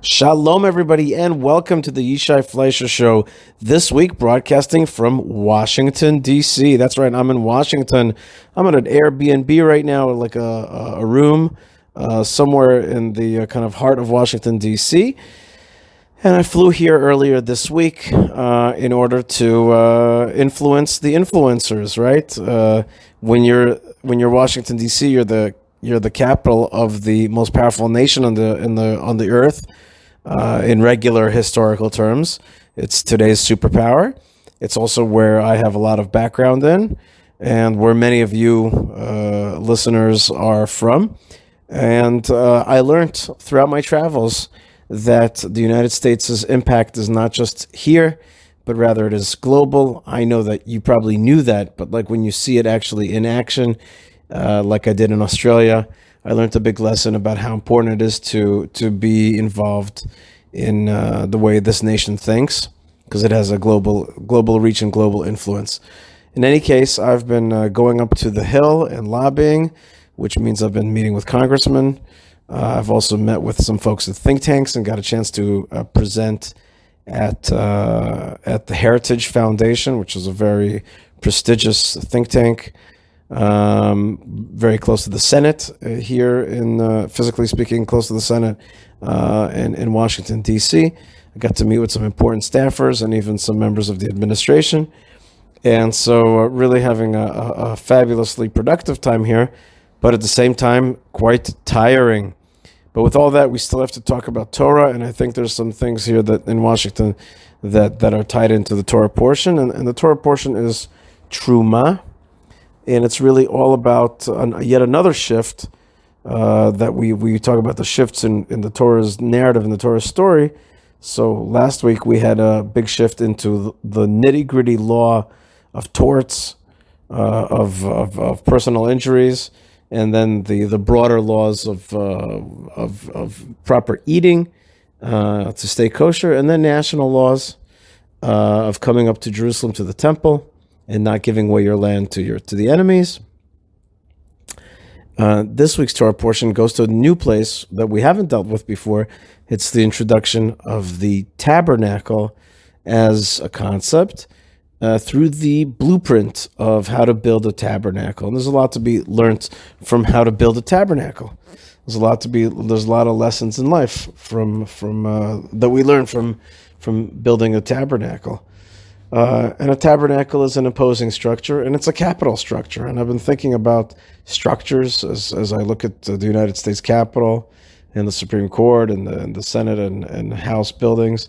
Shalom, everybody, and welcome to the Yishai Fleisher Show. This week, broadcasting from Washington, D.C. That's right, I'm in Washington. I'm at an Airbnb right now, like a room somewhere in the kind of heart of Washington, D.C. And I flew here earlier this week in order to influence the influencers, right? When you're Washington, D.C., you're the capital of the most powerful nation on the earth. In regular historical terms, it's today's superpower. It's also where I have a lot of background in, and where many of you listeners are from. And I learned throughout my travels that the United States' impact is not just here, but rather it is global. I know that you probably knew that, but like when you see it actually in action, like I did in Australia, I learned a big lesson about how important it is to be involved in the way this nation thinks, because it has a global reach and global influence. In any case, I've been going up to the Hill and lobbying, which means I've been meeting with congressmen. I've also met with some folks at think tanks and got a chance to present at the Heritage Foundation, which is a very prestigious think tank. Very close to the Senate here physically speaking, close to the Senate in Washington, D.C. I got to meet with some important staffers and even some members of the administration. And so really having a fabulously productive time here, but at the same time, quite tiring. But with all that, we still have to talk about Torah, and I think there's some things here that in Washington that are tied into the Torah portion. And the Torah portion is Truma. And it's really all about yet another shift that we talk about, the shifts in the Torah's narrative, in the Torah's story. So last week we had a big shift into the nitty-gritty law of torts, of personal injuries, and then the broader laws of proper eating to stay kosher, and then national laws of coming up to Jerusalem to the temple and not giving away your land to the enemies. This week's Torah portion goes to a new place that we haven't dealt with before. It's the introduction of the Tabernacle as a concept through the blueprint of how to build a tabernacle. And there's a lot to be learned from how to build a tabernacle. There's a lot of lessons in life from that we learn from building a tabernacle. And a tabernacle is an imposing structure, and it's a capital structure. And I've been thinking about structures as I look at the United States Capitol and the Supreme Court and the Senate and House buildings.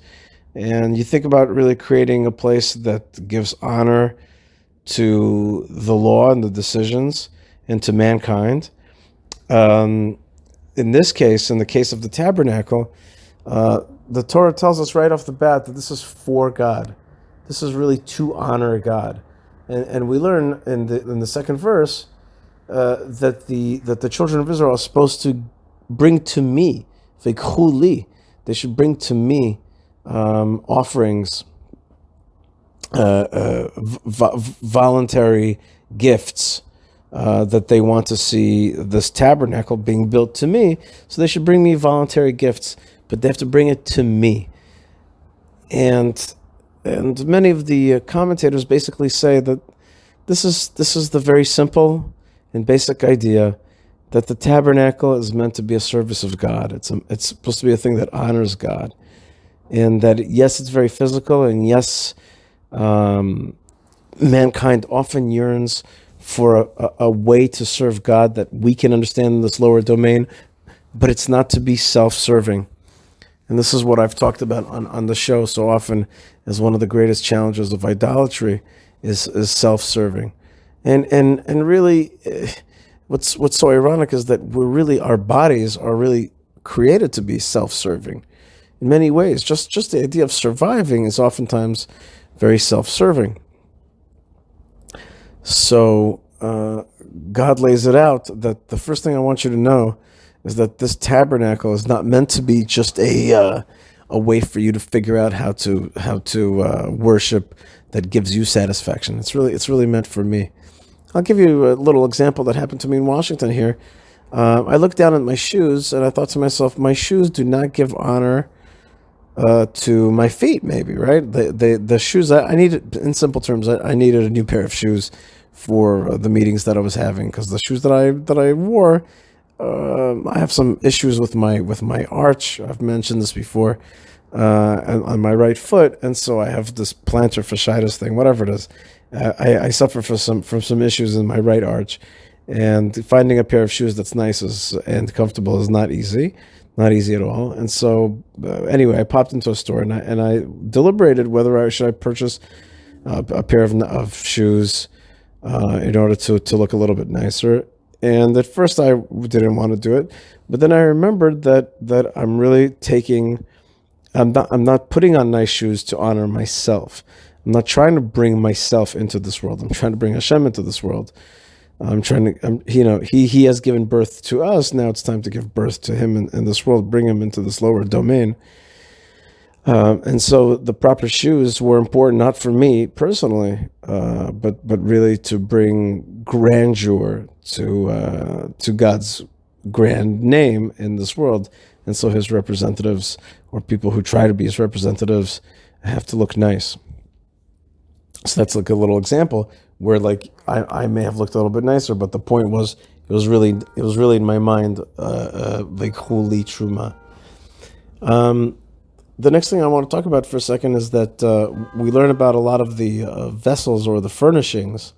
And you think about really creating a place that gives honor to the law and the decisions and to mankind. In this case, in the case of the tabernacle, the Torah tells us right off the bat that this is for God. This is really to honor God, and we learn in the second verse that the children of Israel are supposed to bring to me, they should bring to me offerings, voluntary gifts that they want to see this tabernacle being built to me. So they should bring me voluntary gifts, but they have to bring it to me. And many of the commentators basically say that this is the very simple and basic idea that the tabernacle is meant to be a service of God. It's supposed to be a thing that honors God, and that yes, it's very physical, and yes, mankind often yearns for a way to serve God that we can understand in this lower domain, but it's not to be self-serving. And this is what I've talked about on the show so often as one of the greatest challenges of idolatry is self-serving. And really, what's so ironic is that our bodies are really created to be self-serving in many ways. Just the idea of surviving is oftentimes very self-serving. So God lays it out that the first thing I want you to know is that this tabernacle is not meant to be just a way for you to figure out how to worship that gives you satisfaction. It's really meant for me. I'll give you a little example that happened to me in Washington here. I looked down at my shoes and I thought to myself, my shoes do not give honor to my feet, maybe, right? The shoes I needed, in simple terms, I needed a new pair of shoes for the meetings that I was having, because the shoes that I wore, I have some issues with my arch. I've mentioned this before, on my right foot, and so I have this plantar fasciitis thing, whatever it is. I suffer from some issues in my right arch, and finding a pair of shoes that's nice and comfortable is not easy. Not easy at all. And so, anyway, I popped into a store and I deliberated whether I should purchase a pair of shoes in order to look a little bit nicer. And at first, I didn't want to do it, but then I remembered that I'm not putting on nice shoes to honor myself. I'm not trying to bring myself into this world. I'm trying to bring Hashem into this world. He has given birth to us. Now it's time to give birth to him in this world, bring him into this lower domain. And so the proper shoes were important, not for me personally, but really to bring grandeur to God's grand name in this world. And so his representatives, or people who try to be his representatives, have to look nice. So that's like a little example where, like, I may have looked a little bit nicer, but the point was it was really in my mind like holy truma. The next thing I want to talk about for a second is that we learn about a lot of the vessels or the furnishings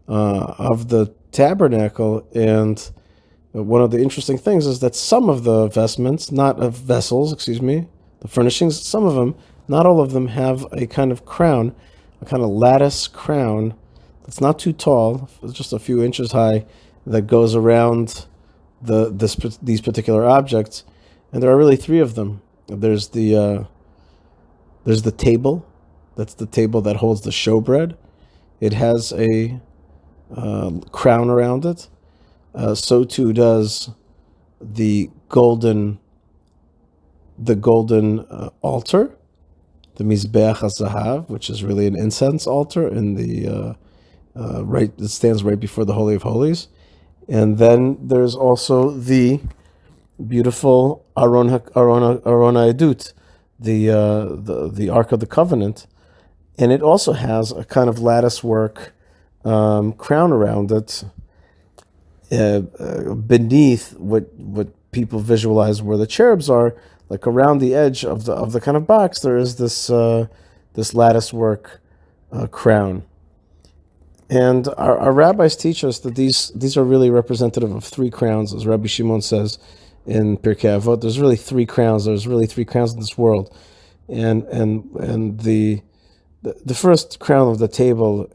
of the tabernacle, and one of the interesting things is that some of the vestments, not of vessels, the furnishings, some of them, not all of them, have a kind of crown, a kind of lattice crown that's not too tall, just a few inches high, that goes around these particular objects. And there are really three of them. There's the table. That's the table that holds the showbread. It has a crown around it. So too does the golden altar, the Mizbeach HaZahav, which is really an incense altar in the it stands right before the Holy of Holies. And then there's also the beautiful Aron HaEdut, the Ark of the Covenant, and it also has a kind of lattice work crown around it, beneath what people visualize where the cherubs are. Like around the edge of the kind of box, there is this lattice work crown. And our rabbis teach us that these are really representative of three crowns, as Rabbi Shimon says in Pirkei Avot. There's really three crowns. There's really three crowns in this world, and the first crown of the table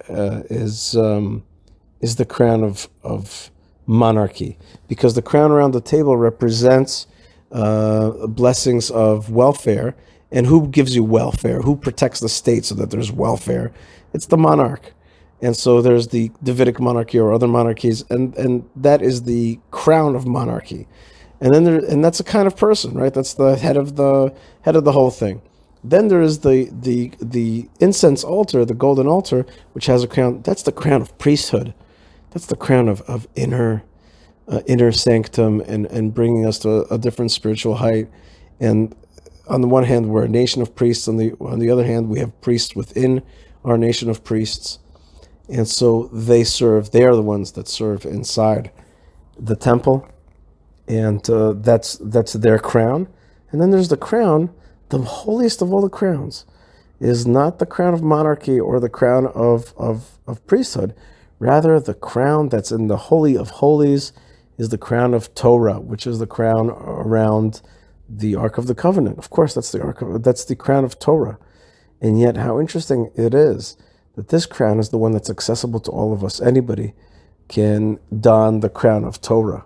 is the crown of monarchy, because the crown around the table represents blessings of welfare. And who gives you welfare? Who protects the state so that there's welfare? It's the monarch. And so there's the Davidic monarchy or other monarchies, and that is the crown of monarchy. And then that's a kind of person, right? That's the head of the whole thing. Then there is the incense altar, the golden altar, which has a crown. That's the crown of priesthood. That's the crown of inner sanctum and bringing us to a different spiritual height. And on the one hand, we're a nation of priests. On the other hand, we have priests within our nation of priests. And so they are the ones that serve inside the temple. And that's their crown. And then there's the crown, the holiest of all the crowns, is not the crown of monarchy or the crown of priesthood. Rather, the crown that's in the Holy of Holies is the crown of Torah, which is the crown around the Ark of the Covenant. Of course, that's the crown of Torah. And yet, how interesting it is that this crown is the one that's accessible to all of us. Anybody can don the crown of Torah.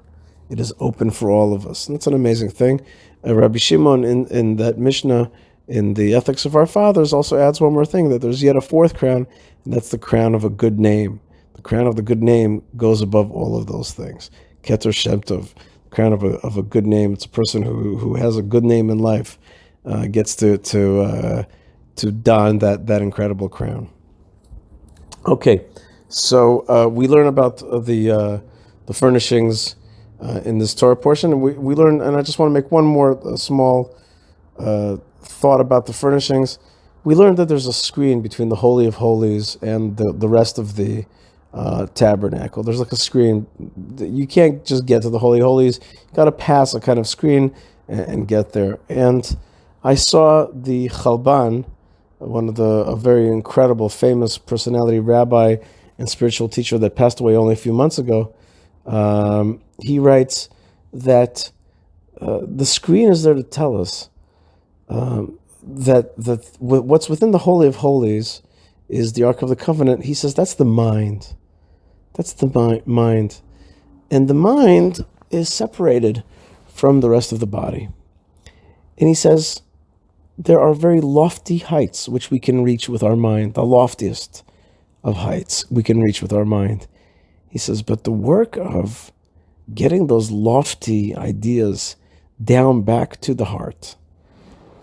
It is open for all of us. And that's an amazing thing. Rabbi Shimon in that Mishnah, in the Ethics of Our Fathers, also adds one more thing, that there's yet a fourth crown, and that's the crown of a good name. The crown of the good name goes above all of those things. Keter Shem Tov, the crown of a good name. It's a person who has a good name in life, gets to don that incredible crown. Okay, so we learn about the furnishings in this Torah portion, and we learn. And I just want to make one more small thought about the furnishings, we learned that there's a screen between the Holy of Holies and the rest of the tabernacle. There's like a screen. You can't just get to the Holy of Holies. You got to pass a kind of screen and get there. And I saw the Chalban, a very incredible, famous personality, rabbi and spiritual teacher that passed away only a few months ago. He writes that the screen is there to tell us that what's within the Holy of Holies is the Ark of the Covenant. He says that's the mind. That's the mind. And the mind is separated from the rest of the body. And he says there are very lofty heights which we can reach with our mind, the loftiest of heights we can reach with our mind. He says, but the work of getting those lofty ideas down back to the heart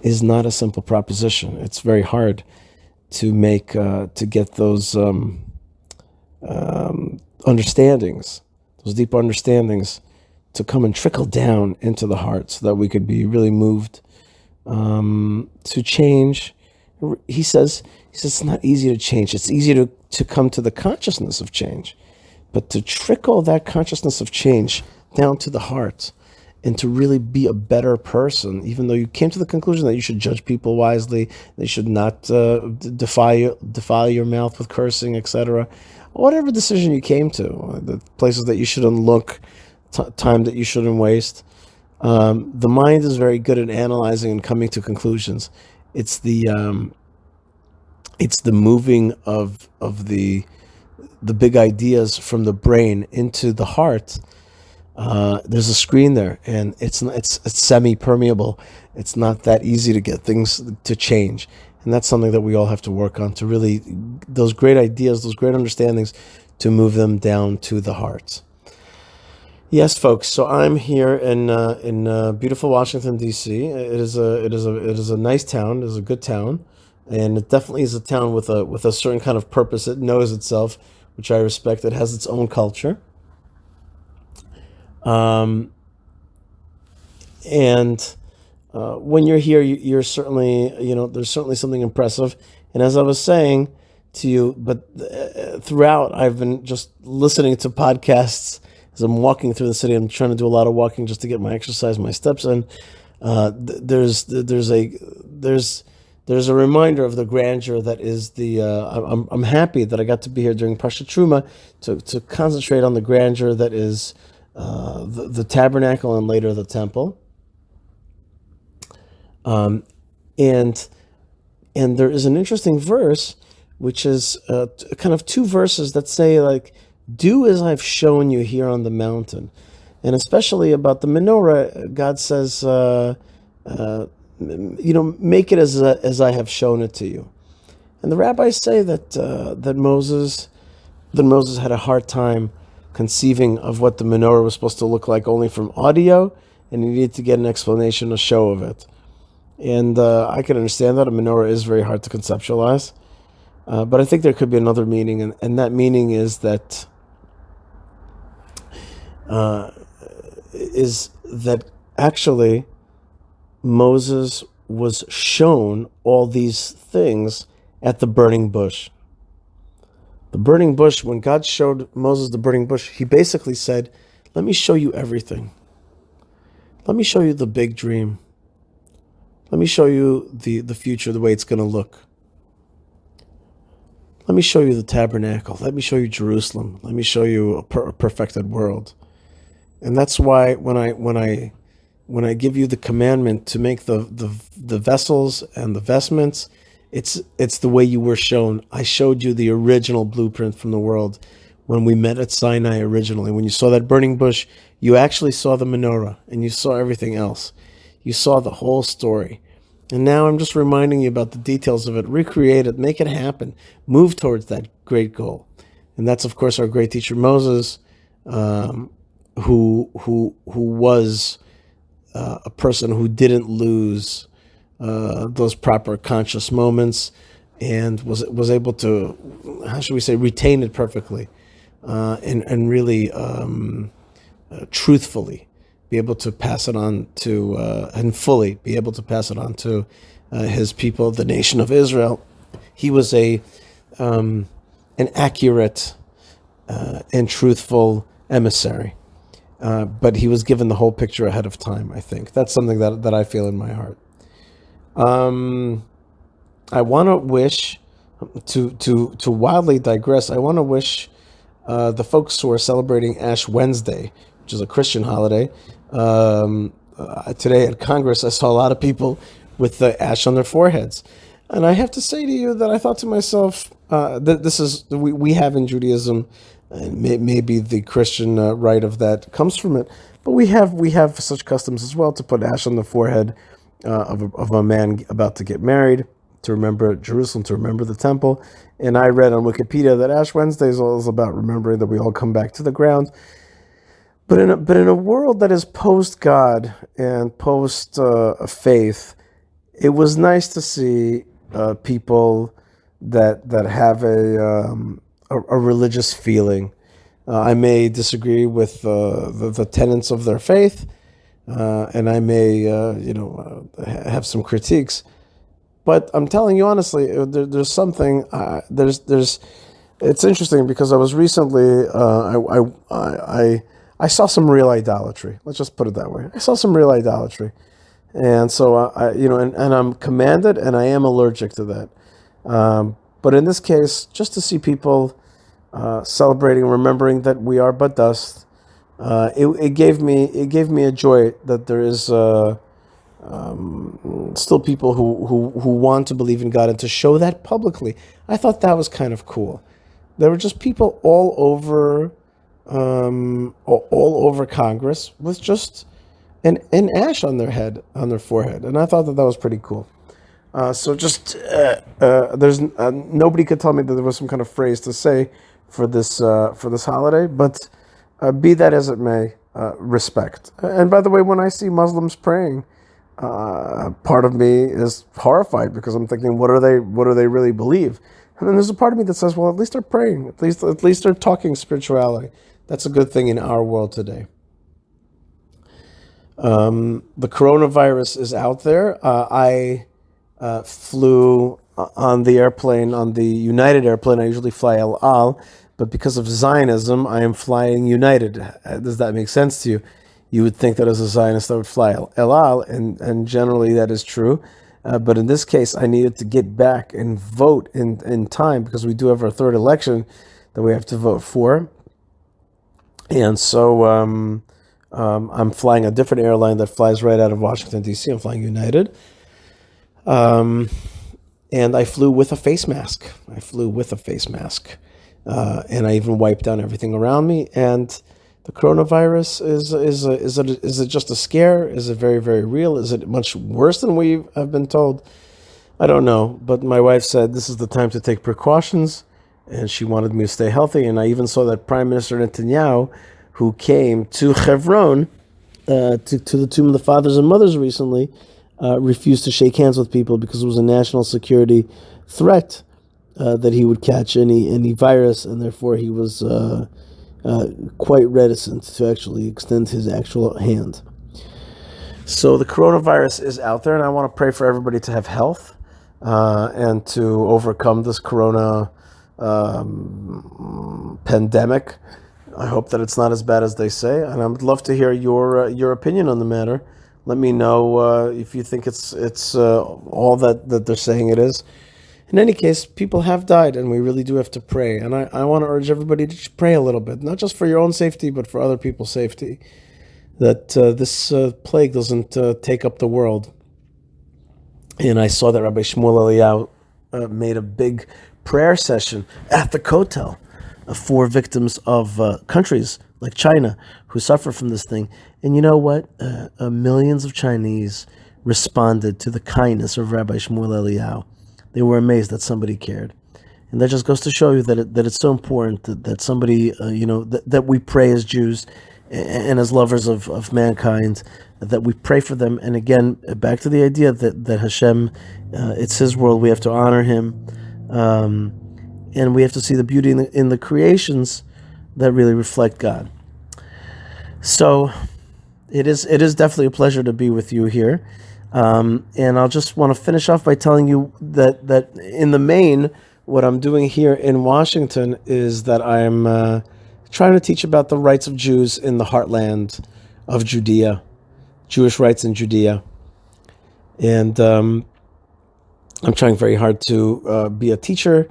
is not a simple proposition. It's very hard to make, to get those understandings, those deep understandings to come and trickle down into the heart so that we could be really moved to change. He says it's not easy to change. It's easy to come to the consciousness of change, but to trickle that consciousness of change down to the heart and to really be a better person, even though you came to the conclusion that you should judge people wisely, they should not defile your mouth with cursing, etc. Whatever decision you came to, the places that you shouldn't look, time that you shouldn't waste. The mind is very good at analyzing and coming to conclusions. It's the moving of the big ideas from the brain into the heart. There's a screen there, and it's semi-permeable. It's not that easy to get things to change, and that's something that we all have to work on, to really, those great ideas, those great understandings, to move them down to the heart. Yes, folks. So I'm here in beautiful Washington, D.C. It is a nice town. It is a good town, and it definitely is a town with a certain kind of purpose. It knows itself, which I respect. It has its own culture. When you're here, you're certainly, there's certainly something impressive. And as I was saying to you, but throughout, I've been just listening to podcasts as I'm walking through the city. I'm trying to do a lot of walking just to get my exercise, my steps in. There's a reminder of the grandeur that is the. I'm happy that I got to be here during Parshat Truma to concentrate on the grandeur that is the tabernacle and later the temple. And there is an interesting verse, which is kind of two verses that say, like, do as I've shown you here on the mountain. And especially about the menorah, God says, make it as I have shown it to you. And the rabbis say that Moses had a hard time conceiving of what the menorah was supposed to look like only from audio, and he needed to get an explanation, a show of it. And I can understand that. A menorah is very hard to conceptualize. But I think there could be another meaning, and that meaning is that actually Moses was shown all these things at the burning bush. The burning bush, when God showed Moses the burning bush, he basically said, let me show you everything. Let me show you the big dream. Let me show you the future, the way it's going to look. Let me show you the tabernacle. Let me show you Jerusalem. Let me show you a perfected world. And that's why when I give you the commandment to make the vessels and the vestments, it's the way you were shown. I showed you the original blueprint from the world when we met at Sinai originally. When you saw that burning bush, you actually saw the menorah and you saw everything else. You saw the whole story. And now I'm just reminding you about the details of it. Recreate it, make it happen, move towards that great goal. And that's, of course, our great teacher Moses, who was a person who didn't lose those proper conscious moments and was able to, how should we say, retain it perfectly and really truthfully be able to pass it on to, and fully be able to pass it on to his people, the nation of Israel. He was an accurate and truthful emissary, but he was given the whole picture ahead of time. I think that's something that I feel in my heart. I want to wish to wildly digress. I want to wish the folks who are celebrating Ash Wednesday, which is a Christian holiday. Today at Congress, I saw a lot of people with the ash on their foreheads. And I have to say to you that I thought to myself, that this is, we have in Judaism, and maybe the Christian rite of that comes from it, but we have such customs as well, to put ash on the forehead of a man about to get married, to remember Jerusalem, to remember the temple. And I read on Wikipedia that Ash Wednesday is all about remembering that we all come back to the ground. But in a world that is post God and post faith, it was nice to see people that have a religious feeling. I may disagree with the tenets of their faith, and I may have some critiques. But I'm telling you honestly, there's something. It's interesting because I was recently. I saw some real idolatry. Let's just put it that way. I saw some real idolatry, and so and I'm commanded, and I am allergic to that. But in this case, just to see people celebrating, remembering that we are but dust, it gave me a joy that there is. Still people who want to believe in God and to show that publicly. I thought that was kind of cool. There were just people all over Congress with just an ash on their head, on their forehead, and I thought that was pretty cool. So just there's nobody could tell me that there was some kind of phrase to say for this holiday, but be that as it may, respect. And by the way, when I see Muslims praying, part of me is horrified because I'm thinking, what do they really believe? And then there's a part of me that says, well, at least they're praying. At least they're talking spirituality. That's a good thing in our world today. The coronavirus is out there. I flew on the airplane, on the United airplane. I usually fly El Al, but because of Zionism, I am flying United. Does that make sense to you? You would think that as a Zionist, I would fly El Al, and generally that is true. But in this case, I needed to get back and vote in time because we do have our third election that we have to vote for. And so I'm flying a different airline that flies right out of Washington, D.C. I'm flying United. And I flew with a face mask. And I even wiped down everything around me. And the coronavirus, is it just a scare? Is it very, very real? Is it much worse than we have been told? I don't know. But my wife said this is the time to take precautions, and she wanted me to stay healthy. And I even saw that Prime Minister Netanyahu, who came to Hebron, to the tomb of the fathers and mothers recently, refused to shake hands with people because it was a national security threat that he would catch any virus, and therefore he was quite reticent to actually extend his actual hand. So the coronavirus is out there, and I want to pray for everybody to have health and to overcome this corona pandemic. I hope that it's not as bad as they say, and I would love to hear your opinion on the matter. Let me know if you think it's all that they're saying it is. In any case, people have died, and we really do have to pray. And I want to urge everybody to pray a little bit, not just for your own safety, but for other people's safety, that this plague doesn't take up the world. And I saw that Rabbi Shmuel Eliyahu made a big prayer session at the Kotel for victims of countries like China who suffer from this thing. And you know what? Millions of Chinese responded to the kindness of Rabbi Shmuel Eliyahu. They were amazed that somebody cared. And that just goes to show you that it's so important that somebody, that we pray as Jews and as lovers of mankind, that we pray for them. And again, back to the idea that Hashem, it's His world, we have to honor Him. And we have to see the beauty in the creations that really reflect God. So It is definitely a pleasure to be with you here. And I'll just want to finish off by telling you that in the main, what I'm doing here in Washington is that I'm trying to teach about the rights of Jews in the heartland of Judea, Jewish rights in Judea. And I'm trying very hard to be a teacher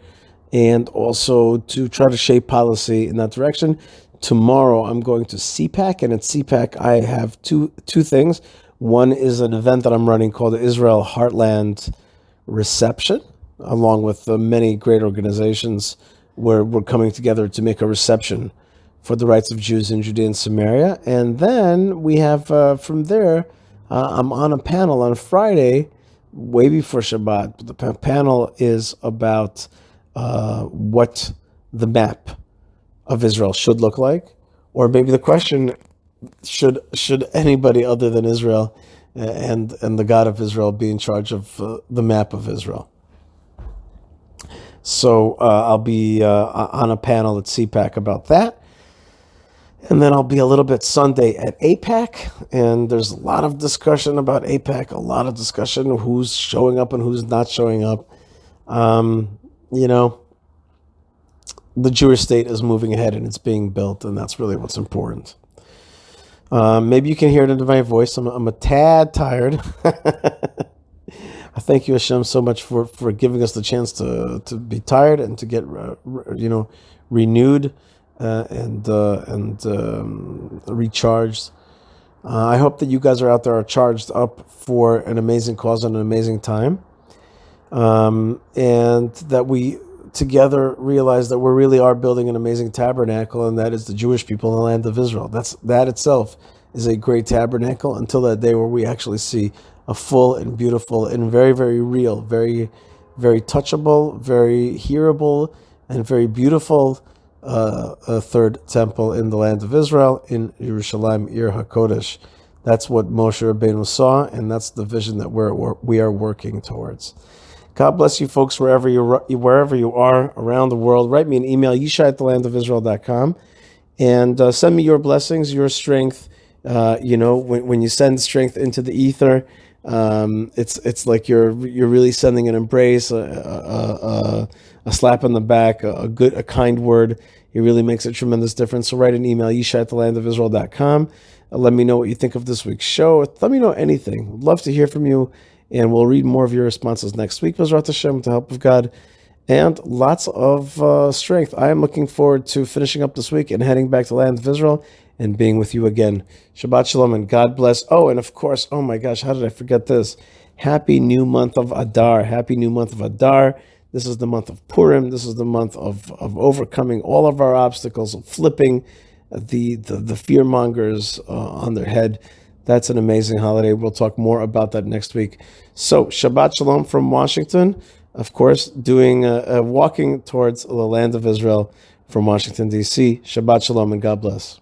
and also to try to shape policy in that direction. Tomorrow I'm going to CPAC, and at CPAC I have two things. One is an event that I'm running called the Israel Heartland Reception, along with many great organizations where we're coming together to make a reception for the rights of Jews in Judea and Samaria. And then we have from there, I'm on a panel on Friday, way before Shabbat. The panel is about what the map of Israel should look like, or maybe the question: should anybody other than Israel and the God of Israel be in charge of the map of Israel? So I'll be on a panel at CPAC about that. And then I'll be a little bit Sunday at AIPAC, and there's a lot of discussion about AIPAC, a lot of discussion of who's showing up and who's not showing up. You know, the Jewish state is moving ahead and it's being built, and that's really what's important. Maybe you can hear it in my voice. I'm a tad tired. I thank you, Hashem, so much for giving us the chance to be tired and to get renewed and recharged. I hope that you guys are out there are charged up for an amazing cause and an amazing time, and that we together realize that we really are building an amazing tabernacle, and that is the Jewish people in the land of Israel. That itself is a great tabernacle until that day where we actually see a full and beautiful and very, very real, very, very touchable, very hearable, and very beautiful a third temple in the land of Israel, in Yerushalayim, Ir HaKodesh. That's what Moshe Rabbeinu saw, and that's the vision that we are working towards. God bless you folks wherever you are around the world. Write me an email, yishai@thelandofisrael.com, and send me your blessings, your strength. When you send strength into the ether, it's like you're really sending an embrace, a slap on the back, a kind word. It really makes a tremendous difference. So write an email, yishai@thelandofisrael.com. Let me know what you think of this week's show. Let me know anything. I'd love to hear from you, and we'll read more of your responses next week, Bezrat Hashem, with the help of God, and lots of strength. I am looking forward to finishing up this week and heading back to the land of Israel and being with you again. Shabbat Shalom and God bless. Oh, and of course, oh my gosh, how did I forget this? Happy new month of Adar. Happy new month of Adar. This is the month of Purim. This is the month of overcoming all of our obstacles, of flipping the fearmongers on their head. That's an amazing holiday. We'll talk more about that next week. So, Shabbat Shalom from Washington. Of course, doing walking towards the land of Israel from Washington, D.C. Shabbat Shalom and God bless.